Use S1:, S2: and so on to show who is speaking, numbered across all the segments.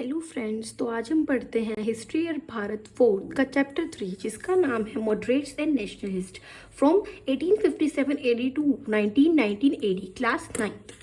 S1: Hello friends, तो आज हम पढ़ते हैं हिस्ट्री और भारत फोर्थ का चैप्टर 3 जिसका नाम है moderates and nationalist from 1857 AD to 1919 AD, class 9th।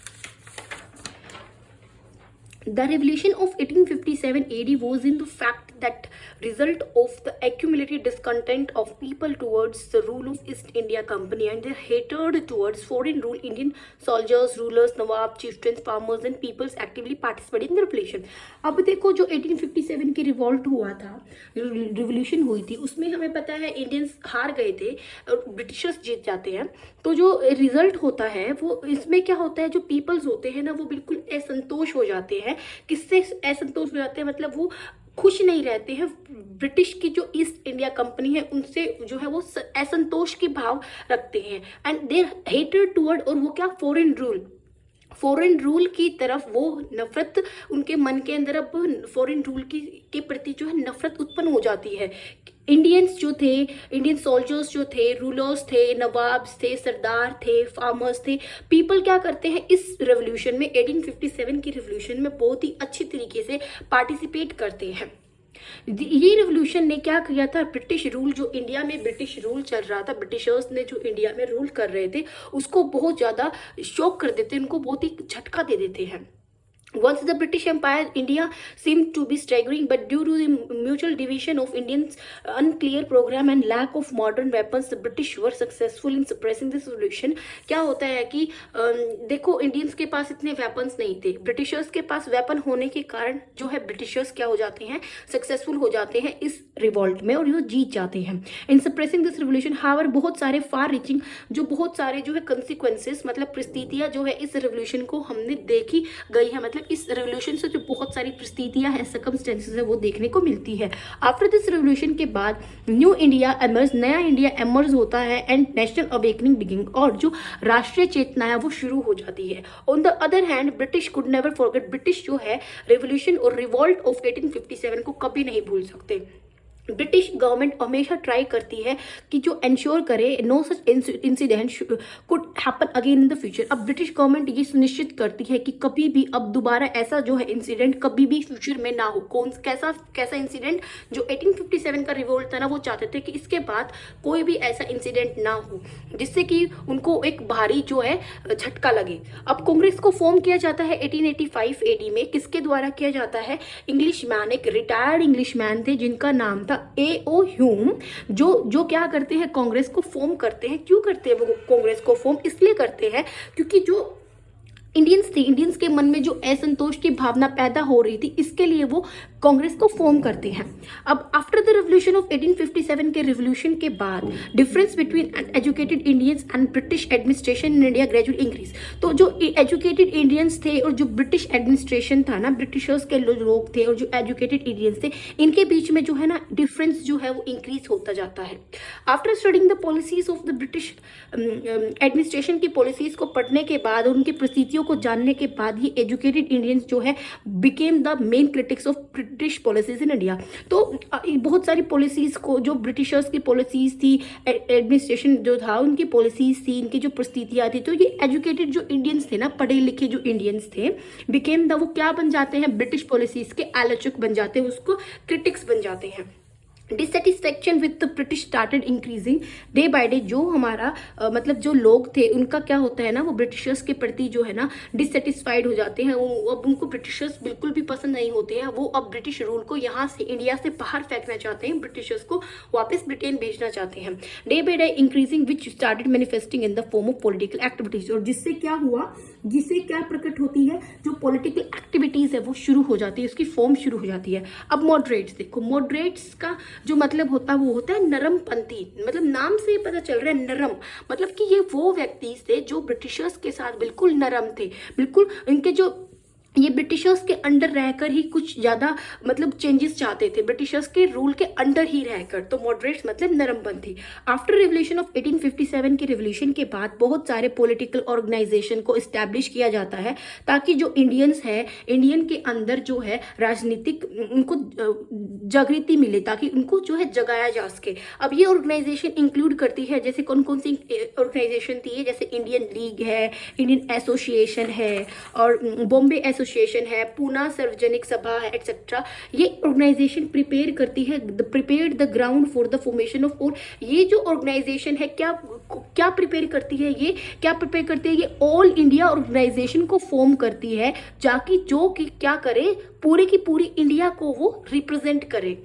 S1: The revolution of 1857 AD was in the fact that result of the accumulated discontent of people towards the rule of East India Company and their hatred towards foreign rule. Indian soldiers, rulers, nawab, chieftains, farmers and peoples actively participated in the revolution. अब देखो, जो 1857 की revolt हुआ था, revolution हुई थी, उसमें हमें पता है इंडियंस हार गए थे और ब्रिटिशर्स जीत जाते हैं। तो जो रिजल्ट होता है वो इसमें क्या होता है, जो पीपल्स होते हैं ना वो बिल्कुल असंतोष हो जाते हैं। किससे असंतोष हो जाते हैं, मतलब वो खुश नहीं रहते हैं। ब्रिटिश की जो ईस्ट इंडिया कंपनी है उनसे जो है वो असंतोष के भाव रखते हैं एंड देयर हेटेड टुवर्ड, और वो क्या, फॉरेन रूल की तरफ वो नफरत, उनके मन के अंदर अब फॉरेन रूल के प्रति जो है नफरत उत्पन्न हो जाती है। इंडियंस जो थे, इंडियन सोल्जर्स जो थे, रूलर्स थे, नवाब्स थे, सरदार थे, फार्मर्स थे, पीपल क्या करते हैं इस रेवोल्यूशन में, 1857 की रेवोल्यूशन में बहुत ही अच्छी तरीके से पार्टिसिपेट करते हैं। ये रेवोल्यूशन ने क्या किया था, ब्रिटिश रूल, जो इंडिया में ब्रिटिश रूल चल रहा था, ब्रिटिशर्स ने जो इंडिया में रूल कर रहे थे उसको बहुत ज्यादा शॉक कर देते, उनको बहुत ही झटका दे देते हैं। Once the British Empire, India seemed to be staggering, but due to the mutual division of Indians' unclear program and lack of modern weapons, the British were successful in suppressing this revolution. क्या होता है कि देखो, Indians के पास इतने weapons नहीं थे, Britishers के पास वेपन होने के कारण जो है ब्रिटिशर्स क्या हो जाते हैं, सक्सेसफुल हो जाते हैं इस रिवॉल्ट में और ये जीत जाते हैं। इन सप्रेसिंग दिस रिवोल्यूशन हावर, बहुत सारे फार रीचिंग, जो बहुत सारे जो है कंसिक्वेंसेस, मतलब परिस्थितियां जो है इस रिवोल्यूशन को हमने देखी गई है, मतलब इस रेवोल्यूशन से जो बहुत सारी परिस्थितियां हैं, सर्कमस्टेंसेस है, वो देखने को मिलती है। आफ्टर दिस रेवोल्यूशन के बाद न्यू इंडिया एमर्ज, नया इंडिया एमर्ज होता है एंड नेशनल अवेकनिंग बिगिनिंग, और जो राष्ट्रीय चेतना है वो शुरू हो जाती है। On the other hand British could never forget, British जो है रेवोल्यूशन और रिवॉल्ट ऑफ 1857 को कभी नहीं भूल सकते। ब्रिटिश गवर्नमेंट हमेशा ट्राई करती है कि जो इंश्योर करे no such incident could happen again in the future. अब ब्रिटिश गवर्नमेंट ये सुनिश्चित करती है कि कभी भी अब दोबारा ऐसा जो है इंसिडेंट कभी भी फ्यूचर में ना हो। कैसा इंसिडेंट, जो 1857 का रिवोल्ट था ना, वो चाहते थे कि इसके बाद कोई भी ऐसा इंसिडेंट ना हो जिससे कि उनको एक भारी जो है झटका लगे। अब कांग्रेस को फॉर्म किया जाता है 1885 एडी में। किसके द्वारा किया जाता है, इंग्लिश मैन, एक रिटायर्ड इंग्लिश मैन थे जिनका नाम था A.O. ह्यूम, जो क्या करते हैं, कांग्रेस को फॉर्म करते हैं। क्यों करते हैं वो कांग्रेस को फॉर्म, इसलिए करते हैं क्योंकि जो इंडियंस थे, इंडियंस के मन में जो असंतोष की भावना पैदा हो रही थी, इसके लिए वो कांग्रेस को फॉर्म करते हैं। अब आफ्टर द रेवोल्यूशन ऑफ 1857 के रेवोल्यूशन के बाद difference between educated Indians and British administration in India gradually increase. तो जो एजुकेटेड इंडियंस थे और जो ब्रिटिश एडमिनिस्ट्रेशन था ना, ब्रिटिशर्स के लोग थे और जो एजुकेटेड इंडियंस थे, इनके बीच में जो है ना डिफरेंस जो है वो इंक्रीज होता जाता है। After studying the policies of the British administration की पॉलिसीज को पढ़ने के बाद, उनकी परिस्थितियों को जानने के बाद, ये एजुकेटेड इंडियंस जो है became the main critics of British policies in India. तो बहुत सारी पॉलिसीज को, जो ब्रिटिशर्स की पॉलिसीज थी, एडमिनिस्ट्रेशन जो था उनकी पॉलिसीज थी, इनकी जो परिस्थितियां थी, तो ये एजुकेटेड जो इंडियंस थे ना, पढ़े लिखे जो इंडियंस थे, बिकेम द, वो क्या बन जाते हैं, ब्रिटिश पॉलिसीज के आलोचक बन जाते हैं, उसको क्रिटिक्स बन जाते हैं। Dissatisfaction with the British started increasing day by day. जो हमारा मतलब जो लोग थे उनका क्या होता है ना, वो ब्रिटिशर्स के प्रति जो है ना डिससेटिस्फाइड हो जाते हैं। अब उनको ब्रिटिशर्स बिल्कुल भी पसंद नहीं होते हैं। वो अब ब्रिटिश रूल को यहाँ से, इंडिया से बाहर फेंकना चाहते हैं, ब्रिटिशर्स को वापस ब्रिटेन भेजना चाहते हैं। Day by day increasing which started manifesting in the form of political activities, और जिससे क्या हुआ, जिससे क्या प्रकट होती है, जो पॉलिटिकल एक्टिविटीज है वो शुरू हो जाती है, उसकी फॉर्म शुरू हो जाती है। अब मॉडरेट्स देखो, मॉडरेट्स का जो मतलब होता है वो होता है नरमपंथी, मतलब नाम से ही पता चल रहा है नरम, मतलब कि ये वो व्यक्ति थे जो ब्रिटिशर्स के साथ बिल्कुल नरम थे, बिल्कुल इनके जो ये ब्रिटिशर्स के अंडर रहकर ही कुछ ज्यादा मतलब चेंजेस चाहते थे, ब्रिटिशर्स के रूल के अंडर ही रहकर। तो मॉडरेट्स मतलब नरमपंथी। आफ्टर रेवोल्यूशन ऑफ 1857 के रेवोल्यूशन के बाद बहुत सारे पॉलिटिकल ऑर्गेनाइजेशन को एस्टैब्लिश किया जाता है ताकि जो इंडियंस है, इंडियन के अंदर जो है राजनीतिक उनको जागृति मिले, ताकि उनको जो है जगाया जा सके। अब ये ऑर्गेनाइजेशन इंक्लूड करती है, जैसे कौन कौन सी ऑर्गेनाइजेशन थी, जैसे इंडियन लीग है, इंडियन एसोसिएशन है और बॉम्बे एसोसिएशन है, पूना सार्वजनिक सभा है, एक्सेट्रा, ये ऑर्गेनाइजेशन प्रिपेयर करती है, prepare the ground for the formation of. और ये जो ऑर्गेनाइजेशन है क्या क्या प्रिपेयर करती है, ये क्या प्रिपेयर करती है, ये ऑल इंडिया ऑर्गेनाइजेशन को फॉर्म करती है, जाकि जो कि क्या करे, पूरी की पूरी इंडिया को वो रिप्रेजेंट करे।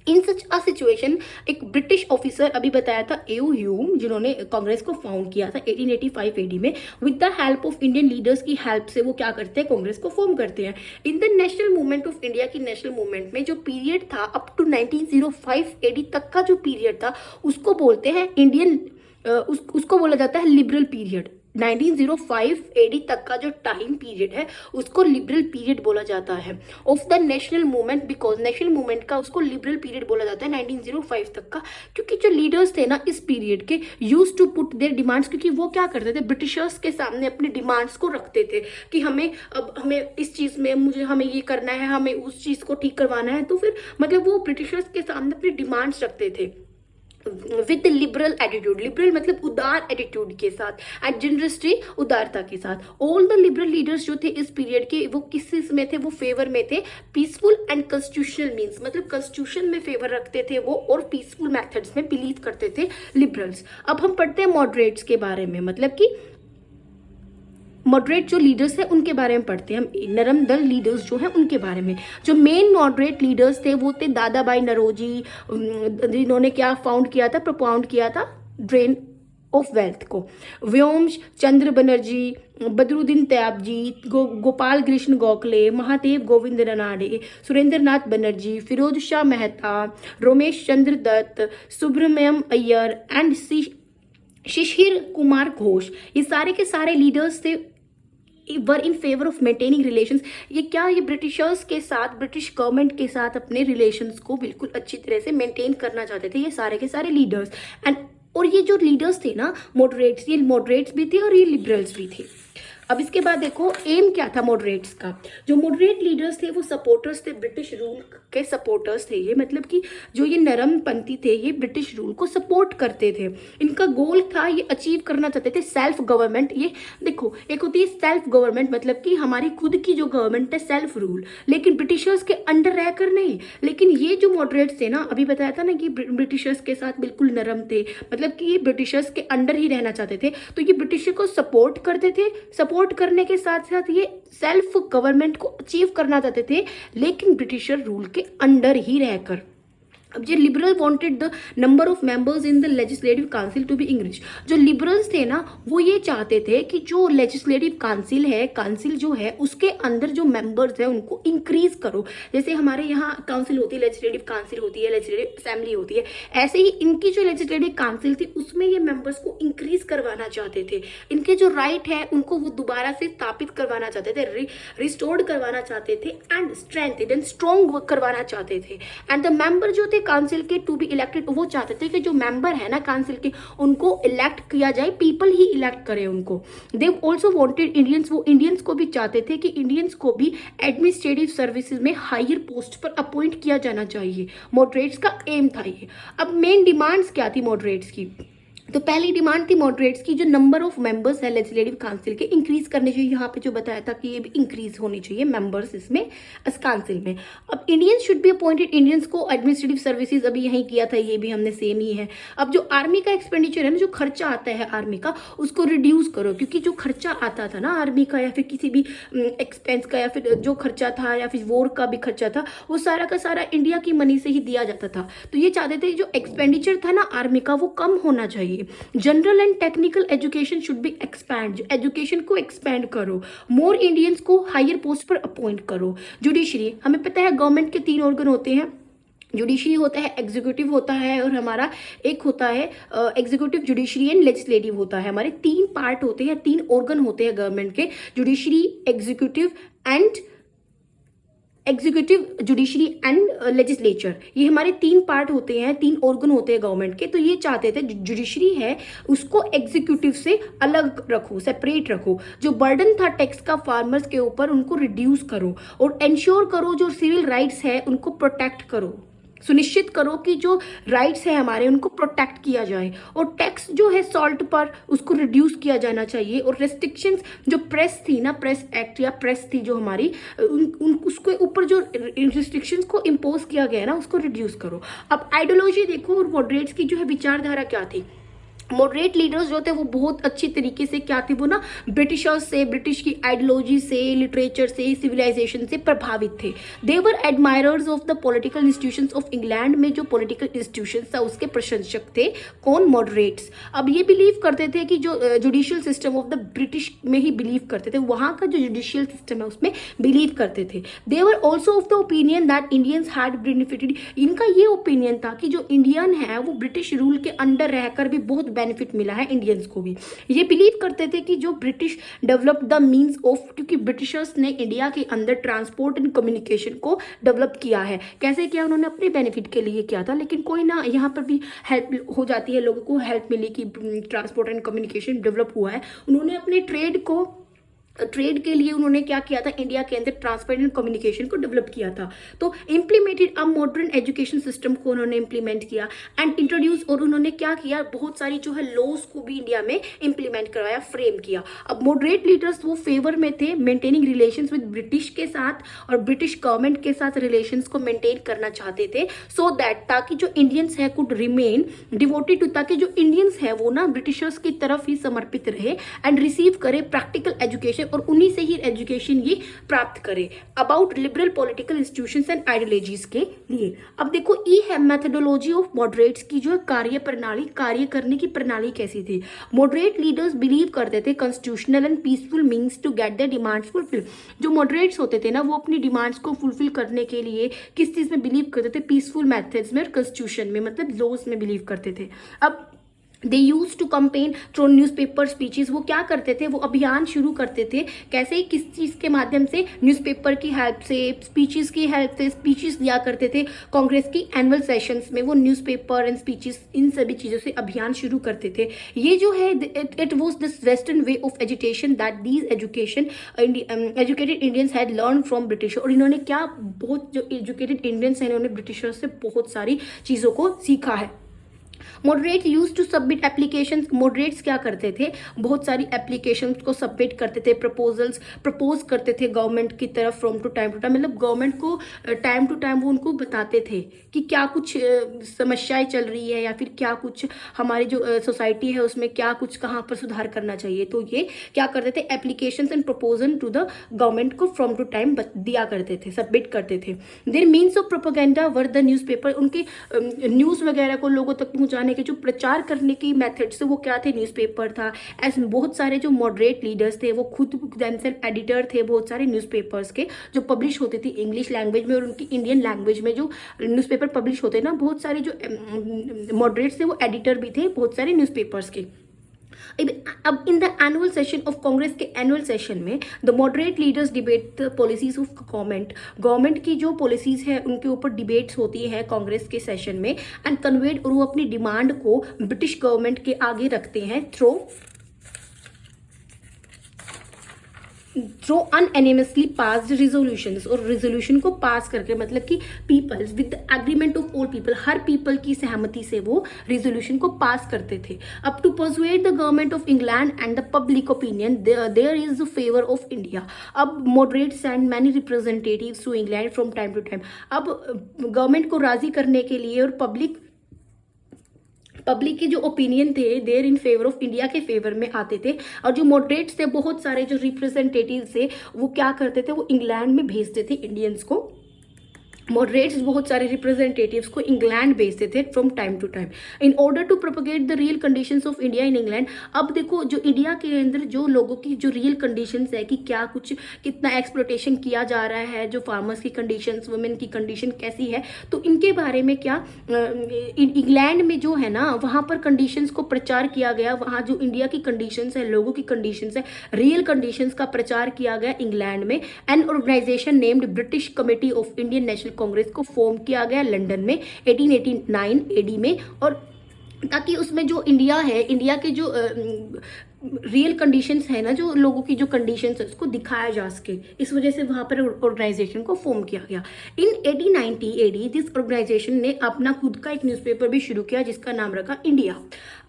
S1: इन सच अ सिचुएशन एक ब्रिटिश ऑफिसर, अभी बताया था एओ ह्यूम, जिन्होंने कांग्रेस को फाउंड किया था 1885 एडी में, with the help of Indian leaders की हेल्प से वो क्या करते हैं, कांग्रेस को फॉर्म करते हैं। In the national movement of India की नेशनल मूवमेंट में जो पीरियड था अप टू 1905 एडी तक का जो पीरियड था उसको बोलते हैं इंडियन, उसको बोला जाता है लिबरल पीरियड। 1905 एडी तक का जो टाइम पीरियड है उसको लिबरल पीरियड बोला जाता है of the national movement, because national movement का उसको लिबरल पीरियड बोला जाता है 1905 तक का, क्योंकि जो लीडर्स थे ना इस पीरियड के use to put their demands, क्योंकि वो क्या करते थे, ब्रिटिशर्स के सामने अपने डिमांड्स को रखते थे कि हमें इस चीज में हमें ये करना है, हमें उस चीज को ठीक करवाना है। तो फिर मतलब वो ब्रिटिशर्स के सामने अपने डिमांड्स रखते थे विद लिबरल एटीट्यूड, लिबरल मतलब उदार एटीट्यूड के साथ, एंड जनरसली उदारता के साथ। ऑल द लिबरल लीडर्स जो थे इस पीरियड के, वो किस में थे, वो फेवर में थे पीसफुल एंड कॉन्स्टिट्यूशनल मीन्स, मतलब कॉन्स्टिट्यूशन में फेवर रखते थे वो, और पीसफुल मेथड्स में बिलीव करते थे लिबरल्स। अब हम पढ़ते हैं मॉडरेट्स के बारे में, मतलब कि मॉडरेट जो लीडर्स हैं उनके बारे में पढ़ते हैं हम, नरम दल लीडर्स जो हैं उनके बारे में। जो मेन मॉडरेट लीडर्स थे वो थे दादा भाई नौरोजी, जिन्होंने क्या फाउंड किया था, प्रोपाउंड किया था ड्रेन ऑफ वेल्थ को, व्योमश चंद्र बनर्जी, बदरुद्दीन तैयबजी, गोपाल कृष्ण गोखले, महादेव गोविंद रनाडे, सुरेंद्र नाथ बनर्जी, फिरोज शाह मेहता, रोमेश चंद्र दत्त, सुब्रमण्यम अय्यर एंड शिशिर कुमार घोष, ये सारे के सारे लीडर्स थे were in favour of maintaining relations. ये क्या, ये ब्रिटिशर्स के साथ, ब्रिटिश गवर्नमेंट के साथ अपने रिलेशंस को बिल्कुल अच्छी तरह से मेंटेन करना चाहते थे ये सारे के सारे लीडर्स। एंड और ये जो लीडर्स थे ना मॉडरेट्स, ये मॉडरेट्स भी थे और ये लिबरल्स भी थे। अब इसके बाद देखो एम क्या था मॉडरेट्स का। जो मॉडरेट लीडर्स थे वो सपोर्टर्स थे, ब्रिटिश रूल के सपोर्टर्स थे ये, मतलब कि जो ये नरम पंथी थे ये ब्रिटिश रूल को सपोर्ट करते थे। इनका गोल था, ये अचीव करना चाहते थे सेल्फ गवर्नमेंट। ये देखो एक होती है सेल्फ गवर्नमेंट, मतलब कि हमारी खुद की जो गवर्नमेंट है, सेल्फ रूल, लेकिन ब्रिटिशर्स के अंडर रहकर नहीं। लेकिन ये जो मॉडरेट्स थे ना, अभी बताया था ना कि ब्रिटिशर्स के साथ बिल्कुल नरम थे, मतलब कि ये ब्रिटिशर्स के अंडर ही रहना चाहते थे, तो ये ब्रिटिशर को सपोर्ट करते थे। सपोर्ट करने के साथ साथ ये सेल्फ गवर्नमेंट को अचीव करना चाहते थे, लेकिन ब्रिटिशर रूल के अंडर ही रहकर। अब ये liberal wanted the number of members in the legislative council to be increase. जो लिबरल्स थे ना वो ये चाहते थे कि जो लेजिस्लेटिव काउंसिल है, काउंसिल जो है उसके अंदर जो मेंबर्स है उनको इंक्रीज करो। जैसे हमारे यहाँ काउंसिल होती है, लेजिस्लेटिव काउंसिल होती है, लेजिस्लेटिव असेंबली होती है, ऐसे ही इनकी जो लेजिस्लेटिव काउंसिल थी उसमें ये मेंबर्स को इंक्रीज करवाना चाहते थे। इनके जो राइट है उनको वो दोबारा से स्थापित करवाना चाहते थे, रिस्टोर्ड करवाना चाहते थे, एंड स्ट्रेंथेड एंड स्ट्रॉन्ग करवाना चाहते थे। एंड द मेंबर जो थे काउंसिल के टू बी इलेक्टेड, वो चाहते थे कि जो मेंबर है ना काउंसिल के उनको इलेक्ट किया जाए, पीपल ही इलेक्ट करे उनको। दे ऑल्सो वांटेड इंडियंस, वो इंडियंस को भी चाहते थे कि इंडियंस को भी एडमिनिस्ट्रेटिव सर्विसेज में हायर पोस्ट पर अपॉइंट किया जाना चाहिए। मॉडरेट्स का एम था ये। अब मेन डिमांड्स क्या थी मॉडरेट्स की, तो पहली डिमांड थी मॉडरेट्स की, जो नंबर ऑफ मेंबर्स है लेजिस्लेटिव काउंसिल के इंक्रीज करने चाहिए। यहाँ पे जो बताया था कि ये भी इंक्रीज होनी चाहिए मेंबर्स इसमें इस काउंसिल में। अब Indians should be appointed, Indians को एडमिनिस्ट्रेटिव सर्विसेज अभी यहीं किया था, ये भी हमने सेम ही है। अब जो आर्मी का एक्सपेंडिचर है ना, जो खर्चा आता है आर्मी का, उसको रिड्यूस करो, क्योंकि जो खर्चा आता था ना आर्मी का या फिर किसी भी एक्सपेंस का या फिर जो खर्चा था या फिर वॉर का भी खर्चा था, वो सारा का सारा इंडिया की मनी से ही दिया जाता था। तो ये चाहते थे जो एक्सपेंडिचर था ना आर्मी का वो कम होना चाहिए। General and technical education should be expand, education को एक्सपैंड करो। मोर इंडियंस को हायर पोस्ट पर अपॉइंट करो। जुडिशरी, हमें पता है गवर्नमेंट के 3 ऑर्गन होते हैं, जुडिशरी होता है, एग्जीक्यूटिव होता है, और हमारा एक होता है एग्जीक्यूटिव, जुडिशरी एंड लेजिस्लेटिव होता है। हमारे 3 पार्ट होते हैं, 3 ऑर्गन होते हैं गवर्नमेंट के, judiciary, executive, judiciary and legislature. ये हमारे 3 पार्ट होते हैं, 3 ऑर्गन होते हैं गवर्नमेंट के। तो ये चाहते थे जुडिशरी है उसको एग्जीक्यूटिव से अलग रखो, सेपरेट रखो। जो बर्डन था टैक्स का फार्मर्स के ऊपर उनको रिड्यूस करो, और इंश्योर करो जो सिविल राइट्स है उनको प्रोटेक्ट करो। सुनिश्चित करो कि जो राइट्स है हमारे उनको प्रोटेक्ट किया जाए, और टैक्स जो है सॉल्ट पर उसको रिड्यूस किया जाना चाहिए, और रेस्ट्रिक्शंस जो प्रेस थी ना, प्रेस एक्ट या प्रेस थी जो हमारी उसके ऊपर जो रिस्ट्रिक्शंस को इम्पोज किया गया है ना उसको रिड्यूस करो। अब आइडियोलॉजी देखो और मॉडरेट्स की जो है विचारधारा क्या थी। मॉडरेट लीडर्स जो थे वो बहुत अच्छी तरीके से क्या थे, वो ना ब्रिटिशर्स से, ब्रिटिश की आइडियोलॉजी से, लिटरेचर से, सिविलाइजेशन से प्रभावित थे। They were admirers of the political institutions of England में जो पॉलिटिकल इंस्टीट्यूशंस था उसके प्रशंसक थे कौन, मॉडरेट्स। अब ये बिलीव करते थे कि जो judicial system of the British में ही बिलीव करते थे, वहाँ का जो जुडिशियल सिस्टम है उसमें बिलीव करते थे। They were also of the opinion that Indians had benefited, इनका ये ओपिनियन था कि जो इंडियन है वो ब्रिटिश रूल के अंडर रहकर भी बहुत बेनिफिट मिला है इंडियंस को भी। ये बिलीव करते थे कि जो British develop the means of, क्योंकि ब्रिटिशर्स ने इंडिया के अंदर ट्रांसपोर्ट एंड कम्युनिकेशन को डेवलप किया है। कैसे किया, उन्होंने अपने बेनिफिट के लिए किया था, लेकिन कोई ना यहाँ पर भी हेल्प हो जाती है, लोगों को हेल्प मिली कि ट्रांसपोर्ट एंड कम्युनिकेशन डेवलप हुआ है। उन्होंने अपने ट्रेड के लिए उन्होंने क्या किया था, इंडिया के अंदर ट्रांसपोर्ट एंड कम्युनिकेशन को डेवलप किया था। तो implemented a modern education system को उन्होंने इम्प्लीमेंट किया एंड इंट्रोड्यूस, और उन्होंने क्या किया, बहुत सारी जो है लॉज को भी इंडिया में इम्प्लीमेंट करवाया, फ्रेम किया। अब मॉडरेट लीडर्स वो फेवर में थे मेंटेनिंग रिलेशंस विद ब्रिटिश के साथ, और ब्रिटिश गवर्नमेंट के साथ रिलेशंस को मेंटेन करना चाहते थे, सो दैट ताकि जो इंडियंस है कुड रिमेन डिवोटेड टू, ताकि जो इंडियंस है वो ना ब्रिटिशर्स की तरफ ही समर्पित रहे एंड रिसीव करे प्रैक्टिकल एजुकेशन, और उन्हीं से ही एजुकेशन ये प्राप्त करे। About liberal political institutions and ideologies के लिए। अब देखो ई है मेथोडोलॉजी ऑफ मॉडरेट्स की जो कार्य प्रणाली, कार्य करने की प्रणाली कैसी थी। मॉडरेट लीडर्स बिलीव करते थे constitutional and peaceful means to get their demands fulfil. जो मॉडरेट्स होते थे ना वो अपनी डिमांड्स को फुलफिल करने के लिए किस चीज में बिलीव करते थे, पीसफुल मेथड्स में और कॉन्स्टिट्यूशन में, मतलब लॉज में बिलीव करते थे। अब they use to campaign through newspaper speeches, वो क्या करते थे, वो अभियान शुरू करते थे, कैसे, किस चीज़ के माध्यम से, न्यूज़पेपर की हेल्प से, स्पीचेस की हेल्प से स्पीचेस दिया करते थे। कांग्रेस की एनुअल सेशंस में वो न्यूज़पेपर एंड स्पीचेस, इन सभी चीज़ों से अभियान शुरू करते थे। ये जो है it was this western way of education that these educated Indians had learn from British, और इन्होंने क्या, बहुत जो एजुकेटेड इंडियंस हैं इन्होंने ब्रिटिशर्स से बहुत सारी चीज़ों को सीखा है। Moderate use to submit applications, moderates क्या करते थे, बहुत सारी एप्लीकेशंस को सबमिट करते थे, प्रपोजल्स प्रपोज करते थे गवर्नमेंट की तरफ फ्रॉम टू टाइम, मतलब गवर्नमेंट को टाइम टू टाइम वो उनको बताते थे कि क्या कुछ समस्याएं चल रही है, या फिर क्या कुछ हमारी जो सोसाइटी है उसमें क्या कुछ कहाँ पर सुधार करना चाहिए। तो ये क्या करते थे, applications and proposal to the government को फ्रॉम टू टाइम दिया करते थे, सबमिट करते थे। Their means of propaganda were the newspaper, उनके न्यूज़ वगैरह को लोगों तक पहुँचाने के जो प्रचार करने की मेथड्स वो क्या थे, न्यूज़पेपर था। ऐसे बहुत सारे जो मॉडरेट लीडर्स थे वो खुद देमसेल्फ एडिटर थे बहुत सारे न्यूज़पेपर्स के, जो पब्लिश होते थे इंग्लिश लैंग्वेज में और उनकी इंडियन लैंग्वेज में जो न्यूज़पेपर पब्लिश होते ना, बहुत सारे जो मॉडरेट्स थे वो एडिटर भी थे बहुत सारे न्यूज़पेपर्स के। अब in the annual session of Congress के एनुअल सेशन में the moderate leaders debate the policies of government की जो पॉलिसीज है उनके ऊपर डिबेट्स होती है कांग्रेस के सेशन में, एंड कन्वेड, और वो अपनी डिमांड को ब्रिटिश गवर्नमेंट के आगे रखते हैं थ्रो अनएनिमसली पास्ड रिजोल्यूशंस, और रिजोल्यूशन को पास करके, मतलब कि peoples with the agreement of all people, हर पीपल की सहमति से वो रिजोल्यूशन को पास करते थे। अब to persuade the government of England and the public opinion there is favour of India. अब moderate send many representatives to England from time to time. अब गवर्नमेंट को राजी करने के लिए और पब्लिक के जो ओपिनियन थे their in favour of India के फेवर में आते थे, और जो मॉडरेट्स थे बहुत सारे जो रिप्रेजेंटेटिव्स थे वो क्या करते थे, वो इंग्लैंड में भेजते थे इंडियंस को। मॉडरेट्स बहुत सारे रिप्रेजेंटेटिव्स को इंग्लैंड भेजते थे from time to time in order to propagate the real conditions of India in England. अब देखो जो इंडिया के अंदर जो लोगों की जो रियल कंडीशंस है कि क्या कुछ कितना एक्सप्लोटेशन किया जा रहा है, जो फार्मर्स की कंडीशंस, वुमेन की कंडीशन कैसी है, तो इनके बारे में क्या इंग्लैंड में जो है ना वहाँ पर कंडीशंस को प्रचार किया गया। वहाँ जो इंडिया की कंडीशंस है, लोगों की कंडीशंस है, रियल कंडीशंस का प्रचार किया गया इंग्लैंड में। An organisation named British committee of Indian national Congress को फॉर्म किया गया लंदन में 1889 एडी में, और ताकि उसमें जो इंडिया है, इंडिया के जो रियल कंडीशंस है ना, जो लोगों की जो कंडीशंस है उसको दिखाया जा सके, इस वजह से वहाँ पर ऑर्गेनाइजेशन को फॉर्म किया गया। इन 1890 एडी दिस ऑर्गेनाइजेशन ने अपना खुद का एक न्यूज़पेपर भी शुरू किया जिसका नाम रखा इंडिया।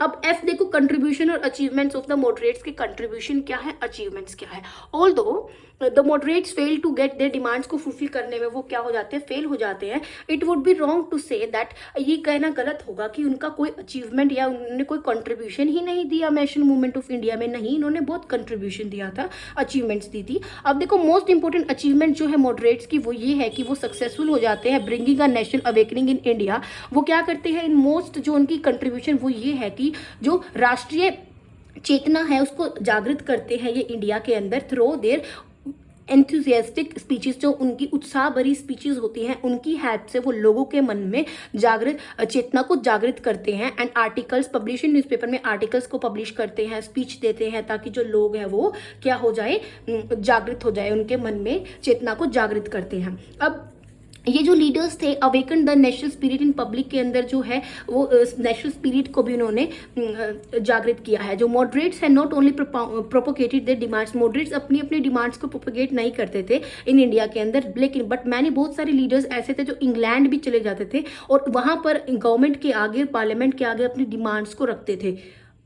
S1: अब एफ देखो, कंट्रीब्यूशन और अचीवमेंट्स ऑफ द मॉडरेट्स के कंट्रीब्यूशन क्या है, अचीवमेंट्स क्या है। Although the moderates fail to get their demands को फुलफिल करने में वो क्या हो जाते हैं, फेल हो जाते हैं। It would be wrong to say that, ये कहना गलत होगा कि उनका कोई अचीवमेंट या उन्होंने कोई कंट्रीब्यूशन ही नहीं दिया नेशनल मूवमेंट ऑफ इंडिया में। नहीं, इन्होंने बहुत कंट्रीब्यूशन दिया था, अचीवमेंट्स दी थी। अब देखो, मोस्ट इंपॉर्टेंट अचीवमेंट जो है मॉडरेट्स की वो ये है कि वो सक्सेसफुल हो जाते हैं bringing a national awakening in India. वो क्या करते हैं, इन मोस्ट जो उनकी कंट्रीब्यूशन वो ये है कि जो राष्ट्रीय चेतना है उसको जागृत करते हैं ये इंडिया के अंदर थ्रू देयर एंथुजियास्टिक स्पीचेस। जो उनकी उत्साह भरी स्पीचेस होती हैं उनकी हेल्प से वो लोगों के मन में जागृत चेतना को जागृत करते हैं। And articles publish in newspaper में आर्टिकल्स को पब्लिश करते हैं, स्पीच देते हैं, ताकि जो लोग हैं वो क्या हो जाए, जागृत हो जाए, उनके मन में चेतना को जागृत करते हैं। अब ये जो लीडर्स थे, awaken the national spirit in public के अंदर जो है वो नेशनल स्पिरिट को भी उन्होंने जागृत किया है। जो मॉडरेट्स हैं not only propagated there demands, moderates अपनी अपनी डिमांड्स को प्रोपोगेट नहीं करते थे इन इंडिया के अंदर, लेकिन बट मैंने बहुत सारे लीडर्स ऐसे थे जो इंग्लैंड भी चले जाते थे और वहां पर गवर्नमेंट के आगे, पार्लियामेंट के आगे अपनी डिमांड्स को रखते थे।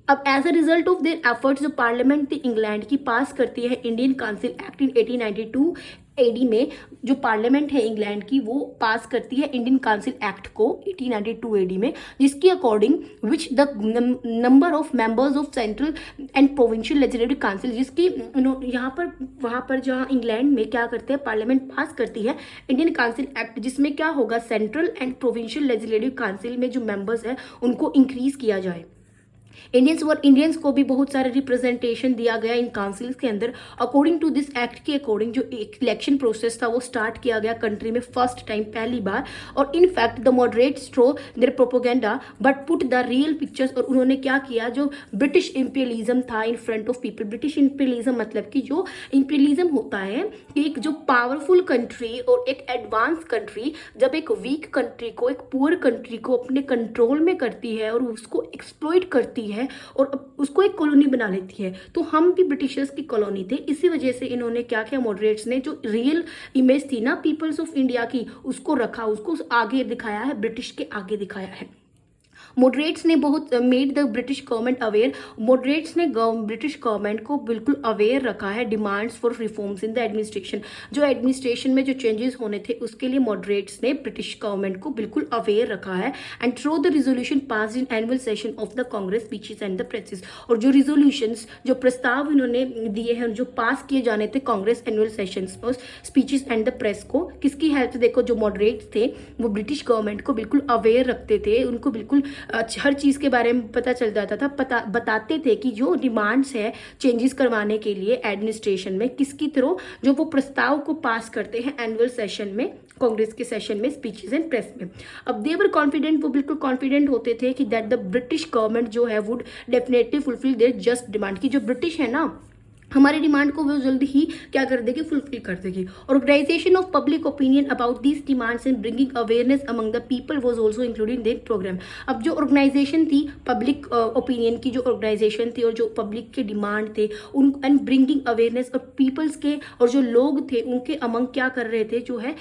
S1: अब as a result of their efforts जो पार्लियामेंट थी इंग्लैंड की पास करती है Indian council act in 1892 AD में। जो पार्लियामेंट है इंग्लैंड की वो पास करती है इंडियन काउंसिल एक्ट को 1892 एडी में, जिसकी according which the number of members of central and provincial legislative council, जिसकी यहाँ पर वहाँ पर जहाँ इंग्लैंड में क्या करते हैं, पार्लियामेंट पास करती है इंडियन काउंसिल एक्ट, जिसमें क्या होगा, central and provincial legislative council में जो मेंबर्स है उनको इंक्रीज किया जाए। इंडियंस को भी बहुत सारे रिप्रेजेंटेशन दिया गया इन काउंसिल्स के अंदर। अकॉर्डिंग टू दिस एक्ट के अकॉर्डिंग जो एक इलेक्शन प्रोसेस था वो स्टार्ट किया गया कंट्री में फर्स्ट टाइम, पहली बार। और in fact the moderates through their propaganda but put the real pictures. और उन्होंने क्या किया, जो ब्रिटिश इंपीरियलिज्म था in front of people. British imperialism मतलब कि जो इंपीरियलिज्म होता है कि एक जो पावरफुल कंट्री और एक एडवांस कंट्री जब एक वीक कंट्री को, एक पुअर कंट्री को अपने कंट्रोल में करती है और उसको एक्सप्लॉइट करती है और उसको एक कॉलोनी बना लेती है, तो हम भी ब्रिटिशर्स की कॉलोनी थे। इसी वजह से इन्होंने क्या किया, मॉडरेट्स ने जो रियल इमेज थी ना पीपल्स ऑफ इंडिया की, उसको रखा, उसको आगे दिखाया है, ब्रिटिश के आगे दिखाया है। मॉडरेट्स ने बहुत made the British government aware. Moderates ने ब्रिटिश गवर्नमेंट को बिल्कुल अवेयर रखा है demands for reforms in the administration. जो एडमिनिस्ट्रेशन में जो चेंजेस होने थे उसके लिए मॉडरेट्स ने ब्रिटिश गवर्नमेंट को बिल्कुल अवेयर रखा है। And through the resolution pass in annual session of the Congress speeches and the presses. और जो रिजोल्यूशंस, जो प्रस्ताव इन्होंने दिए हैं, जो पास किए जाने थे कांग्रेस एनुअल सेशंस और स्पीचेस एंड द प्रेस को, किसकी हेल्प से, देखो जो मॉडरेट्स थे वो ब्रिटिश गवर्नमेंट को बिल्कुल अवेयर रखते थे, उनको बिल्कुल हर चीज़ के बारे में पता चल जाता था, बताते थे कि जो डिमांड्स है चेंजेस करवाने के लिए एडमिनिस्ट्रेशन में, किसकी थ्रू, जो वो प्रस्ताव को पास करते हैं एनुअल सेशन में, कांग्रेस के सेशन में, स्पीचेस एंड प्रेस में। अब दे वर कॉन्फिडेंट, वो बिल्कुल कॉन्फिडेंट होते थे कि दैट द ब्रिटिश गवर्नमेंट जो है would definitely fulfil there just demand, की जो ब्रिटिश है ना हमारी डिमांड को वो जल्दी ही क्या कर देगी, फुलफिल कर देगी। Organisation of public opinion about these demands and bringing awareness among the people was also including their programme. अब जो ऑर्गेनाइजेशन थी पब्लिक ओपिनियन की, जो ऑर्गेनाइजेशन थी और जो पब्लिक के डिमांड थे उन एंड ब्रिंगिंग अवेयरनेस, और पीपल्स के और जो लोग थे उनके अमंग क्या कर रहे थे, जो है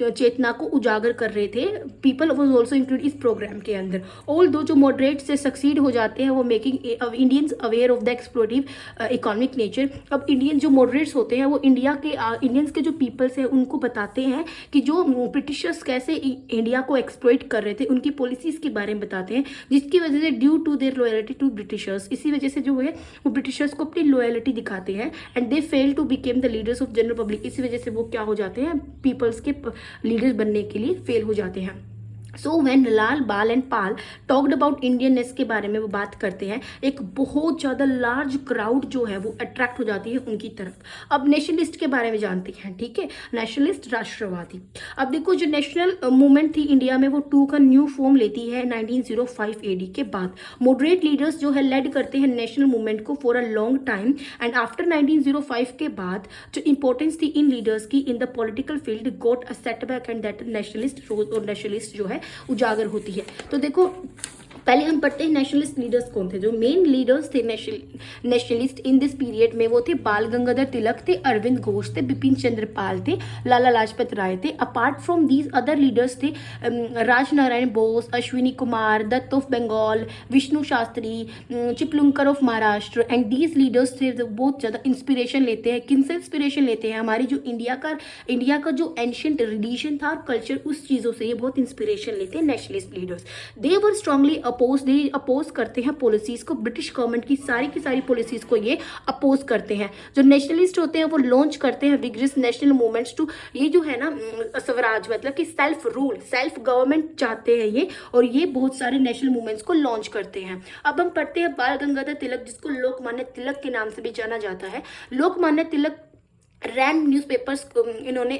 S1: चेतना को उजागर कर रहे थे। पीपल वाज आल्सो इंक्लूड इस प्रोग्राम के अंदर। ऑल दो जो मॉडरेट से सक्सीड हो जाते हैं वो making Indians aware of the exploitive economic nature. अब इंडियन जो मॉडरेट्स होते हैं वो इंडियंस के जो पीपल्स हैं उनको बताते हैं कि जो ब्रिटिशर्स कैसे इंडिया को एक्सप्लॉइट कर रहे थे, उनकी पॉलिसीज के बारे में बताते हैं, जिसकी वजह से due to their loyalty to Britishers, इसी वजह से जो है वो ब्रिटिशर्स को अपनी लॉयल्टी दिखाते हैं। And they fail to became the leaders of general public, इसी वजह से वो क्या हो जाते हैं, पीपल्स के लीडर्स बनने के लिए फेल हो जाते हैं। सो व्हेन लाल बाल and Pal talked about Indianness के बारे में वो बात करते हैं, एक बहुत ज़्यादा लार्ज क्राउड जो है वो अट्रैक्ट हो जाती है उनकी तरफ। अब नेशनलिस्ट के बारे में जानते हैं, ठीक है, नेशनलिस्ट राष्ट्रवादी। अब देखो जो नेशनल मूवमेंट थी इंडिया में वो टू का न्यू फॉर्म लेती है 1905 एडी के बाद। मॉडरेट लीडर्स जो है लेड करते हैं नेशनल मूवमेंट को for a long time. And after 1905 के बाद जो इंपॉर्टेंस थी इन लीडर्स की in the political field got a setback and that nationalist rose और नेशनलिस्ट जो है उजागर होती है। तो देखो पहले हम पढ़ते हैं नेशनलिस्ट लीडर्स कौन थे। जो मेन लीडर्स थे नेशनलिस्ट इन दिस पीरियड में वो थे बाल गंगाधर तिलक थे, अरविंद घोष थे, बिपिन चंद्र पाल थे, लाला लाजपत राय थे। Apart from these other leaders थे Rajnarayan Bose, Ashwini Kumar, Dutt of Bengal, Vishnu Shastri, Chiplunkar of Maharashtra. And these leaders थे जो बहुत ज़्यादा इंस्पिरेशन लेते हैं। किन से इंस्पिरेशन लेते हैं? हमारी जो इंडिया का जो एंशियंट रिलीजन था और कल्चर, उस चीज़ों से ये बहुत इंस्पिरेशन लेते हैं नेशनलिस्ट लीडर्स। दे वर स्ट्रांगली अपोज करते हैं पॉलिसीज को, ब्रिटिश गवर्नमेंट की सारी पॉलिसीज को ये अपोज करते हैं। जो नेशनलिस्ट होते हैं वो लॉन्च करते हैं विग्रस नेशनल मूवमेंट्स टू, ये जो है ना स्वराज मतलब कि सेल्फ रूल, सेल्फ गवर्नमेंट चाहते हैं ये, और ये बहुत सारे नेशनल मूवमेंट्स को लॉन्च करते हैं। अब हम पढ़ते हैं बाल गंगाधर तिलक, जिसको लोकमान्य तिलक के नाम से भी जाना जाता है। लोकमान्य तिलक रैंड न्यूज़पेपर्स इन्होंने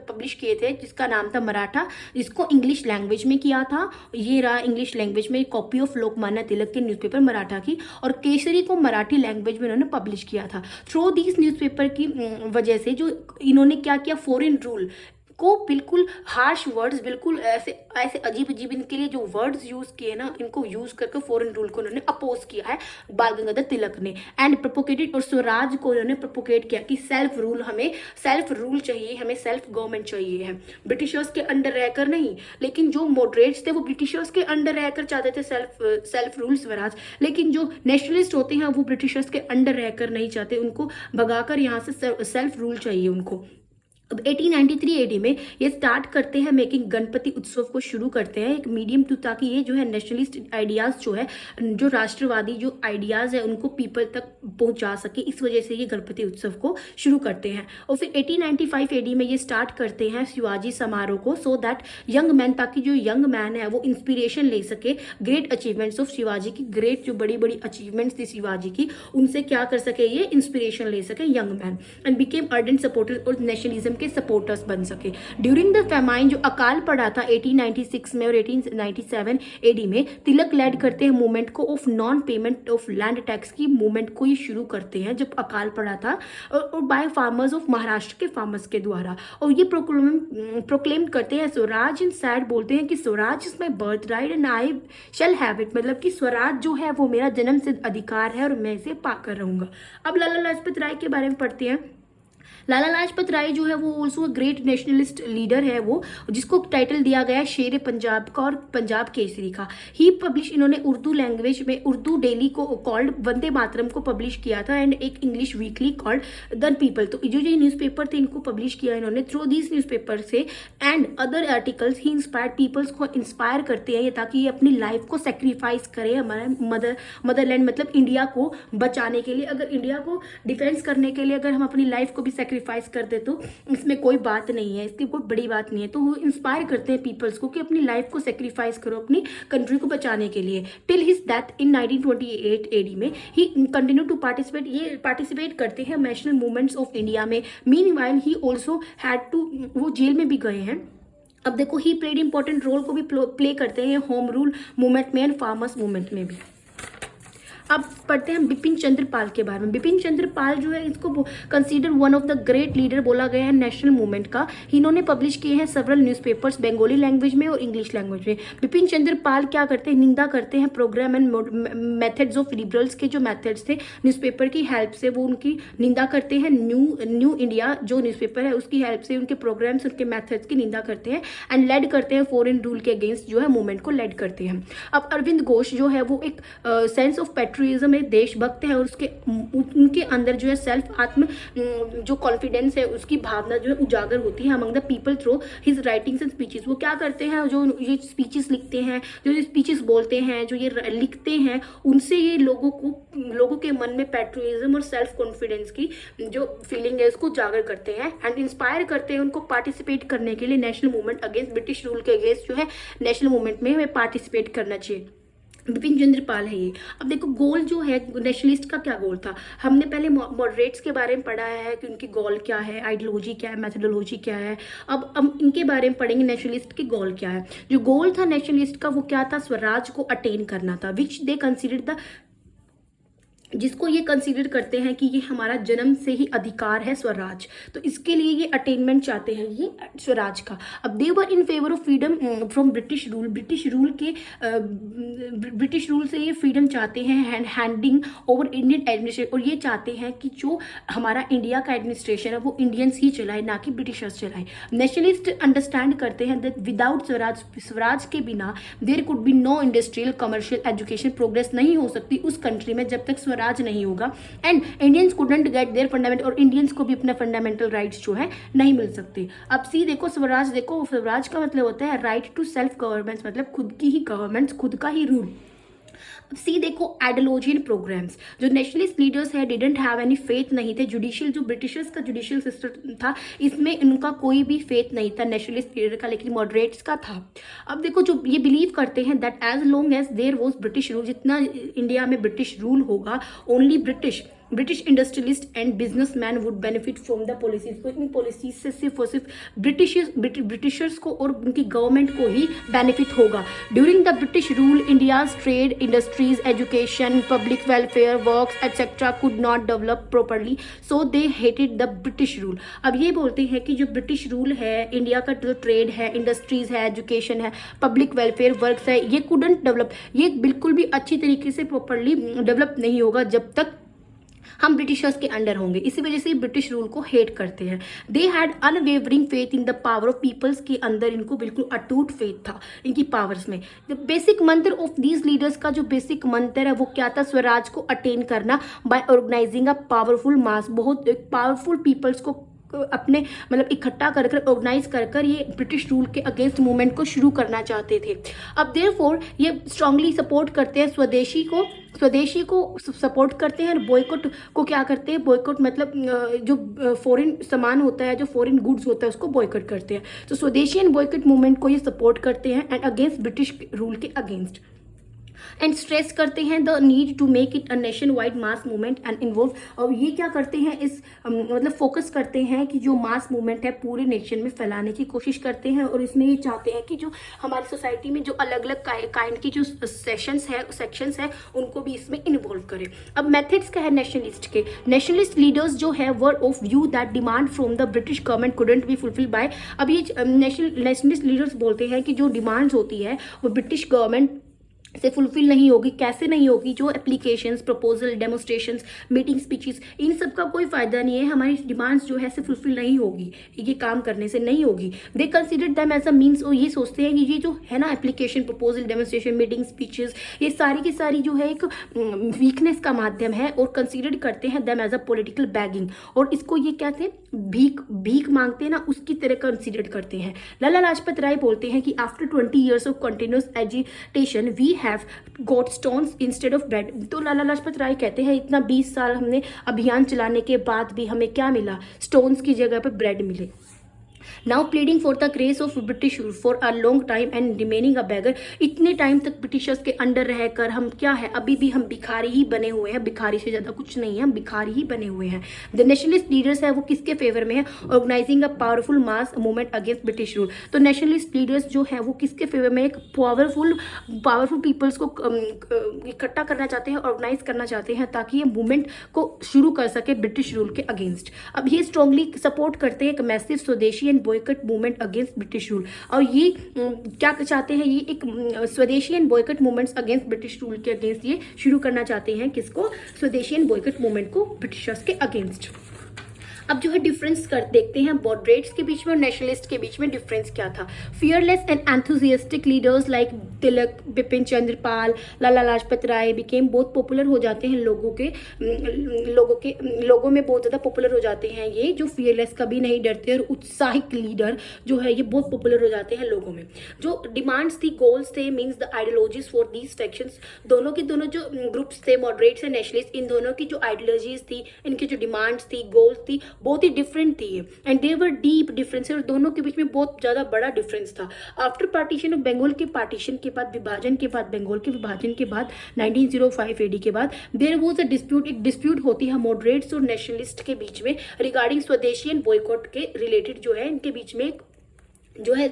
S1: पब्लिश किए थे, जिसका नाम था मराठा, जिसको इंग्लिश लैंग्वेज में किया था। ये रहा इंग्लिश लैंग्वेज में कॉपी ऑफ लोकमान्य तिलक के न्यूज़पेपर मराठा की, और केसरी को मराठी लैंग्वेज में इन्होंने पब्लिश किया था। थ्रू दिस न्यूज़पेपर की वजह से जो इन्होंने क्या किया, फॉरेन रूल को बिल्कुल हार्श वर्ड्स, बिल्कुल ऐसे अजीब इनके लिए जो वर्ड्स यूज किए ना, इनको यूज करके फॉरेन रूल को उन्होंने अपोज किया है बाल गंगाधर तिलक ने। एंड प्रोपोगेटेड, और स्वराज को उन्होंने प्रोपोगेट किया कि सेल्फ रूल, हमें सेल्फ रूल चाहिए, हमें सेल्फ गवर्नमेंट चाहिए है, ब्रिटिशर्स के अंडर रहकर नहीं। लेकिन जो मॉडरेट्स थे वो ब्रिटिशर्स के अंडर रहकर चाहते थे सेल्फ रूल स्वराज, लेकिन जो नेशनलिस्ट होते हैं वो ब्रिटिशर्स के अंडर रहकर नहीं चाहते, उनको भगाकर यहाँ से सेल्फ रूल चाहिए उनको। अब 1893 एडी में ये स्टार्ट करते हैं मेकिंग गणपति उत्सव को शुरू करते हैं, एक मीडियम टू, ताकि ये जो है नेशनलिस्ट आइडियाज़ जो है, जो राष्ट्रवादी जो आइडियाज़ है उनको पीपल तक पहुंचा सके, इस वजह से ये गणपति उत्सव को शुरू करते हैं। और फिर 1895 एडी में ये स्टार्ट करते हैं शिवाजी समारोह को, सो दैट यंग मैन, ताकि जो यंग मैन है वो इंस्पिरेशन ले सके ग्रेट अचीवमेंट्स ऑफ शिवाजी की, ग्रेट जो बड़ी बड़ी अचीवमेंट्स थी शिवाजी की, उनसे क्या कर सके, ये इंस्पिरेशन ले सके young man, and became ardent supporters और नेशनलिज्म के सपोर्टर्स बन सके। ड्यूरिंग द फेमाइन, जो अकाल पड़ा था 1896 में और 1897 एडी में, तिलक लैड करते हैं मूवमेंट को of non payment of land tax की मूवमेंट को ये शुरू करते हैं, जब अकाल पड़ा था, और बाय फार्मर्स ऑफ महाराष्ट्र के फार्मर्स के द्वारा। और ये प्रोक्लेम करते हैं स्वराज इन सैड, बोलते हैं कि Swaraj is my birth right and I shall have it, मतलब कि स्वराज जो है वो मेरा जन्म सिद्ध अधिकार है और मैं इसे पाकर रहूंगा। अब लाला लाजपत राय के बारे में पढ़ते हैं। लाला लाजपत राय जो है वो ऑल्सो ग्रेट नेशनलिस्ट लीडर है, वो जिसको टाइटल दिया गया है शेर पंजाब का और पंजाब केसरी का। ही पब्लिश, इन्होंने उर्दू लैंग्वेज में उर्दू डेली को कॉल्ड वंदे मातरम को पब्लिश किया था, एंड एक English weekly called the people. तो जो न्यूज़पेपर थे इनको पब्लिश किया इन्होंने। थ्रू दिस न्यूज़पेपर से एंड अदर आर्टिकल्स ही इंस्पायर्ड पीपल्स को इंस्पायर करते हैं, ताकि ये अपनी लाइफ को सेक्रीफाइस करे हमारे मदरलैंड मतलब इंडिया को बचाने के लिए। अगर इंडिया को डिफेंस करने के लिए अगर हम अपनी लाइफ को भी सेक्रीफाइस कर दे तो इसमें कोई बात नहीं है, इसकी कोई बड़ी बात नहीं है। तो वो इंस्पायर करते हैं पीपल्स को कि अपनी लाइफ को सेक्रीफाइस करो अपनी कंट्री को बचाने के लिए। Till his death in 1928 AD में ही कंटिन्यू टू पार्टिसिपेट, ये पार्टिसिपेट करते हैं नेशनल मूवमेंट्स ऑफ इंडिया में। Meanwhile he also had to, वो जेल में भी गए हैं। अब देखो ही प्लेड इंपॉर्टेंट रोल को भी प्ले करते हैं होम रूल मूवमेंट में एंड फार्मर्स मूवमेंट में भी। अब पढ़ते हैं बिपिन चंद्र पाल के बारे में। बिपिन चंद्र पाल जो है इसको consider one of the great leader बोला गया है नेशनल मूवमेंट का। इन्होंने पब्लिश किए हैं सेवरल न्यूज़पेपर्स बंगाली लैंग्वेज में और इंग्लिश लैंग्वेज में। बिपिन चंद्र पाल क्या करते हैं, निंदा करते हैं programme and methods of liberals के जो मेथड्स थे न्यूज़पेपर की हेल्प से, वो उनकी निंदा करते हैं। न्यू इंडिया जो न्यूज़पेपर है उसकी हेल्प से उनके प्रोग्राम्स उनके मेथड्स की निंदा करते हैं एंड लेड करते हैं फॉरेन रूल के अगेंस्ट जो है मूवमेंट को लेड करते हैं। अब अरविंद घोष जो है वो एक सेंस ऑफ पैट्रियटिज्म में देशभक्त है और उनके अंदर जो है सेल्फ आत्म जो कॉन्फिडेंस है उसकी भावना जो है उजागर होती है among the people through his writings and speeches. वो क्या करते हैं, जो ये स्पीचेस लिखते हैं, जो ये स्पीचेस बोलते हैं, जो ये लिखते हैं, उनसे ये लोगों के मन में पैट्रियटिज्म और सेल्फ कॉन्फिडेंस की जो फीलिंग है उसको उजागर करते हैं एंड इंस्पायर करते हैं उनको पार्टिसिपेट करने के लिए national movement against British rule के अगेंस्ट जो है नेशनल मूवमेंट में पार्टिसिपेट करना चाहिए। बिपिन चंद्र पाल है ये। अब देखो गोल जो है नेशनलिस्ट का क्या गोल था, हमने पहले मॉडरेट्स के बारे में पढ़ा है कि उनकी गोल क्या है, आइडियोलॉजी क्या है, मेथोडोलॉजी क्या है। अब हम इनके बारे में पढ़ेंगे नेशनलिस्ट के गोल क्या है। जो गोल था नेशनलिस्ट का वो क्या था, स्वराज को अटेन करना था, विच दे कंसिडर द जिसको ये कंसीडर करते हैं कि ये हमारा जन्म से ही अधिकार है स्वराज, तो इसके लिए ये अटेनमेंट चाहते हैं ये स्वराज का। अब they were in favour of freedom from British rule, British rule से ये फ्रीडम चाहते हैं, हैंडिंग ओवर इंडियन एडमिनिस्ट्रेशन, और ये चाहते हैं कि जो हमारा इंडिया का एडमिनिस्ट्रेशन है वो इंडियंस ही चलाए, ना कि ब्रिटिशर्स चलाए। नेशनलिस्ट अंडरस्टैंड करते हैं दैट विदाउट स्वराज के बिना there could be no industrial, commercial, education progress नहीं हो सकती उस कंट्री में जब तक स्वराज नहीं होगा। And Indians couldn't get there fundamental, और इंडियंस को भी अपना फंडामेंटल राइट्स जो है नहीं मिल सकते। अब सी देखो, स्वराज देखो, स्वराज का मतलब होता है राइट टू सेल्फ गवर्नमेंट, मतलब खुद की ही गवर्नमेंट, खुद का ही रूल। अब सी देखो, आइडियोलॉजियन प्रोग्राम्स, जो नेशनलिस्ट लीडर्स है डिडंट हैव एनी फेथ नहीं थे, जुडिशियल, जो ब्रिटिशर्स का जुडिशियल सिस्टम था इसमें इनका कोई भी फेथ नहीं था नेशनलिस्ट लीडर का, लेकिन मॉडरेट्स का था। अब देखो, जो ये बिलीव करते हैं that as long as there was British rule, जितना इंडिया में ब्रिटिश रूल होगा only British industrialist and businessman would benefit from the policies, तो इन पॉलिसीज से सिर्फ और सिर्फ ब्रिटिशर्स को और उनकी गवर्नमेंट को ही बेनिफिट होगा। During the British rule India's trade, industries, education, public welfare works etcetera could not develop properly, so they hated the British rule. अब ये बोलते हैं कि जो ब्रिटिश रूल है, इंडिया का जो ट्रेड है, इंडस्ट्रीज है, एजुकेशन है, पब्लिक वेलफेयर वर्क्स है, ये कुडंट डेवलप, ये बिल्कुल भी अच्छी तरीके से प्रॉपरली डेवलप नहीं होगा जब तक हम ब्रिटिशर्स के अंडर होंगे। इसी वजह से ब्रिटिश रूल को हेट करते हैं। They had unwavering faith in the power of peoples, के अंदर इनको बिल्कुल अटूट फेथ था इनकी पावर्स में। द बेसिक मंत्र ऑफ दीज लीडर्स का जो बेसिक मंत्र है वो क्या था? स्वराज को अटेन करना बाय ऑर्गेनाइजिंग अ पावरफुल मास, बहुत पावरफुल पीपल्स को अपने मतलब इकट्ठा कर कर, ऑर्गेनाइज कर कर ये ब्रिटिश रूल के अगेंस्ट मूवमेंट को शुरू करना चाहते थे। अब देयरफॉर ये स्ट्रांगली सपोर्ट करते हैं स्वदेशी को सपोर्ट करते हैं, और बॉयकॉट को क्या करते हैं? बॉयकॉट मतलब जो फॉरेन सामान होता है, जो फॉरेन गुड्स होता है उसको बॉयकॉट करते हैं। तो स्वदेशी एंड बॉयकॉट मूवमेंट को ये सपोर्ट करते हैं एंड अगेंस्ट ब्रिटिश रूल के अगेंस्ट, एंड स्ट्रेस करते हैं the need to make it a nation wide mass movement and involve. और ये क्या करते हैं, इस मतलब फोकस करते हैं कि जो मास मूवमेंट है पूरे नेशन में फैलाने की कोशिश करते हैं, और इसमें ये चाहते हैं कि जो हमारी सोसाइटी में जो अलग अलग काइंड की जो सेक्शंस है उनको भी इसमें इन्वॉल्व करें। अब मेथड्स क्या है नेशनलिस्ट के? नेशनलिस्ट लीडर्स जो है वर of view that demand from the British government couldn't be fulfil bye. अब ये नेशनलिस्ट लीडर्स बोलते हैं कि जो डिमांड्स होती है वो ब्रिटिश गवर्नमेंट से फुलफिल नहीं होगी। कैसे नहीं होगी? जो एप्लीकेशंस, प्रपोजल, डेमोस्ट्रेशंस, मीटिंग, स्पीचेस, इन सब का कोई फायदा नहीं है, हमारी डिमांड्स जो है से फुलफिल नहीं होगी, ये काम करने से नहीं होगी। They consider them as a means, और ये सोचते हैं कि ये जो है ना application, proposal, demonstration, meeting, speeches, ये सारी की सारी जो है एक वीकनेस का माध्यम है, और कंसिडर करते हैं them as a political begging, और इसको ये कहते हैं भीख मांगते हैं ना, उसकी तरह कंसिडर करते हैं। लाला लाजपत राय बोलते हैं कि after 20 years of continuous agitation we have got stones instead of bread. तो लाला लाजपत राय कहते हैं इतना 20 साल हमने अभियान चलाने के बाद भी हमें क्या मिला? स्टोन्स की जगह पर ब्रेड मिले। Now pleading for the grace of British rule for a long time and remaining a beggar. इतने टाइम तक ब्रिटिशर्स के अंडर रहकर हम क्या है, अभी भी हम भिखारी ही बने हुए हैं, भिखारी से ज्यादा कुछ नहीं है, हम भिखारी ही बने हुए हैं। द नेशनलिस्ट लीडर्स है वो किसके फेवर में है? Organising a powerful mass movement against British rule. तो नेशनलिस्ट लीडर्स जो है वो किसके फेवर में? एक पावरफुल पीपल्स को इकट्ठा करना चाहते हैं, ऑर्गेनाइज करना चाहते हैं, ताकि ये मूवमेंट को शुरू कर सके ब्रिटिश रूल के अगेंस्ट। अब ये स्ट्रांगली सपोर्ट करते हैं एक मैसिव स्वदेशी and boycott movement against British rule. और ये क्या चाहते हैं? ये एक स्वदेशी and boycott movements against British rule के अगेंस्ट ये शुरू करना चाहते हैं। किसको? स्वदेशी एंड बॉयकॉट मूवमेंट को ब्रिटिशर्स के अगेंस्ट। अब जो है डिफरेंस देखते हैं मॉडरेट्स के बीच में और नेशनलिस्ट के बीच में डिफरेंस क्या था। Fearless and enthusiastic leaders like Tilak, Bipin Chandra Pal, Lala Lajpat Rai became बहुत पॉपुलर हो जाते हैं लोगों में बहुत ज़्यादा पॉपुलर हो जाते हैं। ये जो फियरलेस, कभी नहीं डरते और उत्साहित लीडर जो है ये बहुत पॉपुलर हो जाते हैं लोगों में। जो डिमांड्स थी, गोल्स थे, means the ideologies for these sections, दोनों के दोनों जो ग्रुप्स थे मॉडरेट्स एंड नेशनलिस्ट, इन दोनों की जो आइडियोलॉजीज थी, इनकी जो डिमांड्स थी, गोल्स थी, बहुत ही डिफरेंट थी एंड देवर डीप डिफरेंस, और दोनों के बीच में बहुत ज्यादा बड़ा डिफरेंस था। आफ्टर पार्टीशन ऑफ बंगाल के पार्टीशन के बाद, विभाजन के बाद, बंगाल के विभाजन के बाद 1905 AD के बाद देयर वाज अ डिस्प्यूट, एक डिस्प्यूट होती है मॉडरेट्स और नेशनलिस्ट के बीच में रिगार्डिंग स्वदेशी एंड बॉयकॉट के रिलेटेड जो है इनके बीच में एक जो है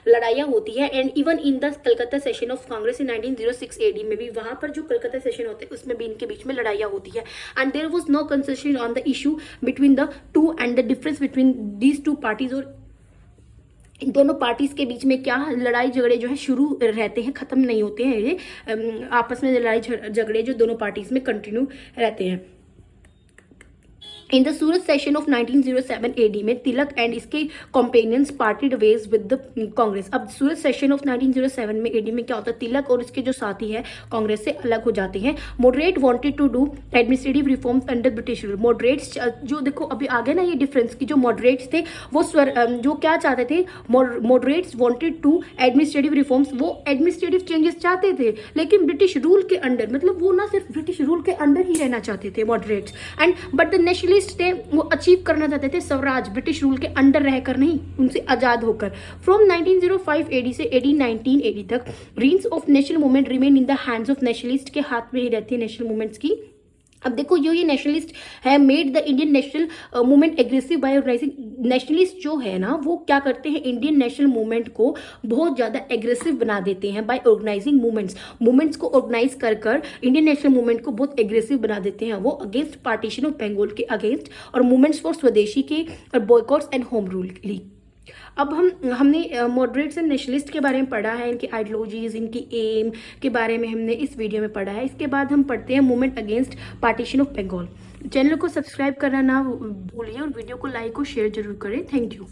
S1: लड़ाइयाँ होती है। And even in the Calcutta session of Congress in 1906 AD में भी, वहाँ पर जो कलकत्ता सेशन होते हैं उसमें भी इनके बीच में लड़ाइयाँ होती है। And there was no concession on the issue between the two and the difference between these two parties. और इन दोनों पार्टीज के बीच में क्या लड़ाई झगड़े जो है शुरू रहते हैं, खत्म नहीं होते हैं, ये आपस में लड़ाई झगड़े जो दोनों पार्टीज में कंटिन्यू रहते हैं। In the Surat session of 1907 AD में तिलक एंड इसके companions parted ways with the Congress. अब सूरत सेशन ऑफ 1907 में एडी में क्या होता है, तिलक और इसके जो साथी है कांग्रेस से अलग हो जाते हैं। Moderate wanted to do administrative reforms under British rule. Moderates जो देखो अभी आ गया ना ये डिफरेंस की, जो मॉडरेट्स थे वो जो क्या चाहते थे, moderates wanted to administrative reforms, वो एडमिनिस्ट्रेटिव चेंजेस चाहते थे लेकिन ब्रिटिश रूल के अंडर, मतलब वो ना सिर्फ ब्रिटिश रूल के अंडर ही रहना चाहते थे moderates. And but the nationalist थे वो अचीव करना चाहते थे स्वराज, ब्रिटिश रूल के अंडर रहकर नहीं, उनसे आजाद होकर। फ्रॉम 1905 एडी से 1819 एडी तक reigns of national movement remain in the hands of nationalist, के हाथ में ही रहती है नेशनल मूवमेंट्स की। अब देखो जो ये नेशनलिस्ट है made the Indian national movement aggressive by organising. Nationalist जो है ना वो क्या करते हैं, इंडियन नेशनल मूवमेंट को बहुत ज़्यादा एग्रेसिव बना देते हैं बाय ऑर्गेनाइजिंग मूवमेंट्स को ऑर्गेनाइज कर इंडियन नेशनल मूवमेंट को बहुत एग्रेसिव बना देते हैं वो अगेंस्ट पार्टीशन ऑफ बंगाल के अगेंस्ट, और मूवमेंट्स फॉर स्वदेशी के, और बॉयकॉट्स एंड होम रूल लीग। अब हमने मॉडरेट्स एंड नेशनलिस्ट के बारे में पढ़ा है, इनकी आइडियोलॉजीज, इनकी एम के बारे में हमने इस वीडियो में पढ़ा है। इसके बाद हम पढ़ते हैं movement against partition of Bengal. Channel को सब्सक्राइब करना ना भूलिए और वीडियो को लाइक और शेयर जरूर करें। Thank you.